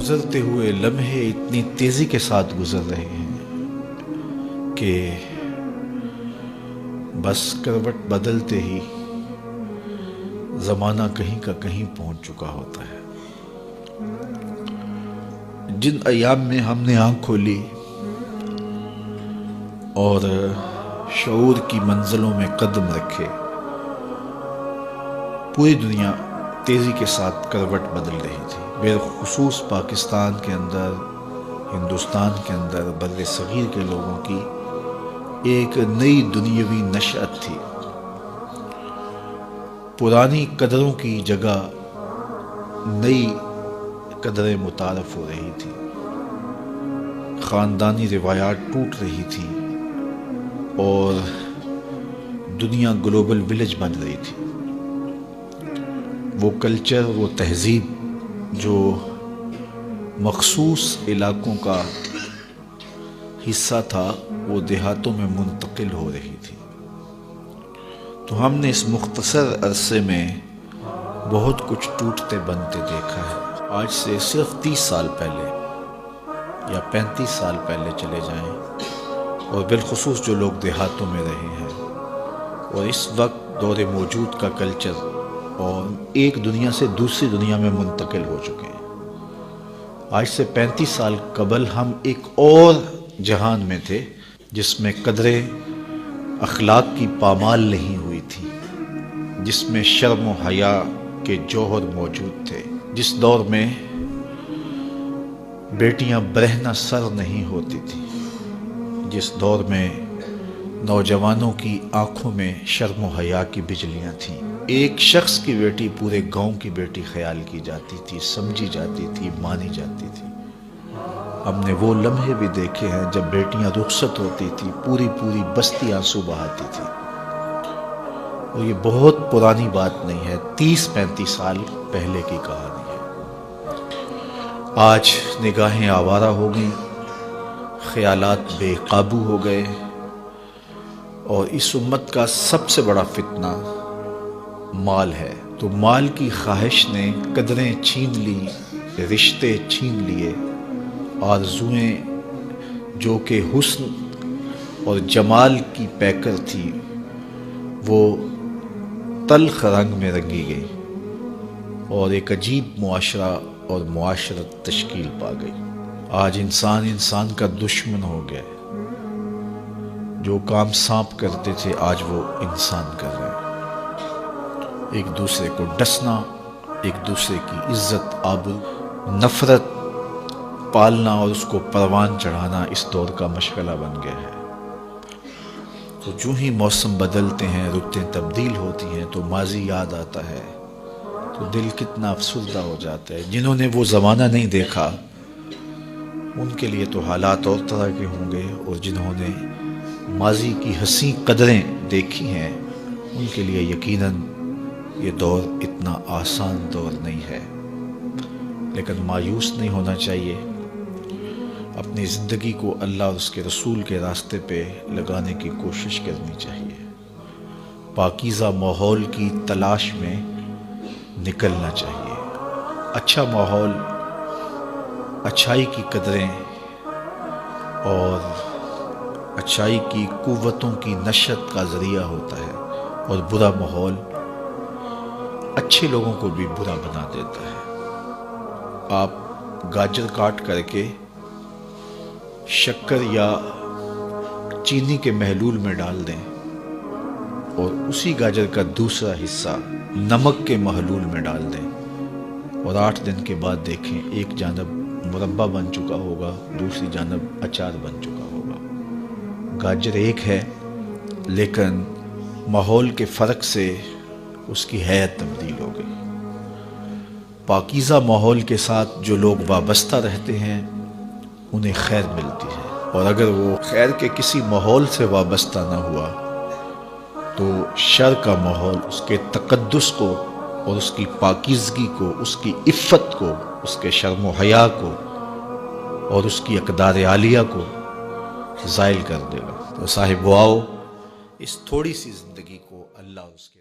گزرتے ہوئے لمحے اتنی تیزی کے ساتھ گزر رہے ہیں کہ بس کروٹ بدلتے ہی زمانہ کہیں کا کہیں پہنچ چکا ہوتا ہے۔ جن ایام میں ہم نے آنکھ کھولی اور شعور کی منزلوں میں قدم رکھے، پوری دنیا تیزی کے ساتھ کروٹ بدل رہی تھی، بالخصوص پاکستان کے اندر، ہندوستان کے اندر، بر صغیر کے لوگوں کی ایک نئی دنیاوی نشأت تھی۔ پرانی قدروں کی جگہ نئی قدریں متعارف ہو رہی تھی، خاندانی روایات ٹوٹ رہی تھی اور دنیا گلوبل ولیج بن رہی تھی۔ وہ کلچر، وہ تہذیب جو مخصوص علاقوں کا حصہ تھا، وہ دیہاتوں میں منتقل ہو رہی تھی۔ تو ہم نے اس مختصر عرصے میں بہت کچھ ٹوٹتے بنتے دیکھا ہے۔ آج سے صرف 30 سال پہلے یا 35 سال پہلے چلے جائیں، اور بالخصوص جو لوگ دیہاتوں میں رہے ہیں، اور اس وقت دور موجود کا کلچر اور ایک دنیا سے دوسری دنیا میں منتقل ہو چکے ہیں۔ آج سے 35 سال قبل ہم ایک اور جہان میں تھے، جس میں قدریں اخلاق کی پامال نہیں ہوئی تھی، جس میں شرم و حیا کے جوہر موجود تھے، جس دور میں بیٹیاں برہنہ سر نہیں ہوتی تھی، جس دور میں نوجوانوں کی آنکھوں میں شرم و حیا کی بجلیاں تھیں۔ ایک شخص کی بیٹی پورے گاؤں کی بیٹی خیال کی جاتی تھی، سمجھی جاتی تھی، مانی جاتی تھی۔ ہم نے وہ لمحے بھی دیکھے ہیں جب بیٹیاں رخصت ہوتی تھی، پوری بستی آنسو بہاتی تھی۔ اور یہ بہت پرانی بات نہیں ہے، 30-35 سال پہلے کی کہانی ہے۔ آج نگاہیں آوارہ ہو گئیں، خیالات بے قابو ہو گئے، اور اس امت کا سب سے بڑا فتنہ مال ہے۔ تو مال کی خواہش نے قدریں چھین لی، رشتے چھین لیے، آرزوئیں جو کہ حسن اور جمال کی پیکر تھی، وہ تلخ رنگ میں رنگی گئی، اور ایک عجیب معاشرہ اور معاشرت تشکیل پا گئی۔ آج انسان کا دشمن ہو گیا ہے۔ جو کام سانپ کرتے تھے، آج وہ انسان کر رہے ہیں۔ ایک دوسرے کو ڈسنا، ایک دوسرے کی عزت، آبرو، نفرت پالنا اور اس کو پروان چڑھانا اس دور کا مشغلہ بن گیا ہے۔ تو جو ہی موسم بدلتے ہیں، رتیں تبدیل ہوتی ہیں، تو ماضی یاد آتا ہے، تو دل کتنا افسردہ ہو جاتا ہے۔ جنہوں نے وہ زمانہ نہیں دیکھا، ان کے لیے تو حالات اور طرح کے ہوں گے، اور جنہوں نے ماضی کی حسین قدریں دیکھی ہیں، ان کے لیے یقیناً یہ دور اتنا آسان دور نہیں ہے۔ لیکن مایوس نہیں ہونا چاہیے، اپنی زندگی کو اللہ اور اس کے رسول کے راستے پہ لگانے کی کوشش کرنی چاہیے، پاکیزہ ماحول کی تلاش میں نکلنا چاہیے۔ اچھا ماحول اچھائی کی قدریں اور اچھائی کی قوتوں کی نشت کا ذریعہ ہوتا ہے، اور برا ماحول اچھے لوگوں کو بھی برا بنا دیتا ہے۔ آپ گاجر کاٹ کر کے شکر یا چینی کے محلول میں ڈال دیں، اور اسی گاجر کا دوسرا حصہ نمک کے محلول میں ڈال دیں، اور 8 دن کے بعد دیکھیں، ایک جانب مربع بن چکا ہوگا، دوسری جانب اچار بن چکا ہوگا۔ گاجر ایک ہے، لیکن ماحول کے فرق سے اس کی حیت تبدیل ہو گئی۔ پاکیزہ ماحول کے ساتھ جو لوگ وابستہ رہتے ہیں، انہیں خیر ملتی ہے، اور اگر وہ خیر کے کسی ماحول سے وابستہ نہ ہوا، تو شر کا ماحول اس کے تقدس کو اور اس کی پاکیزگی کو، اس کی عفت کو، اس کے شرم و حیا کو اور اس کی اقدار عالیہ کو زائل کر دے گا۔ تو صاحب آؤ، اس تھوڑی سی زندگی کو اللہ اس کے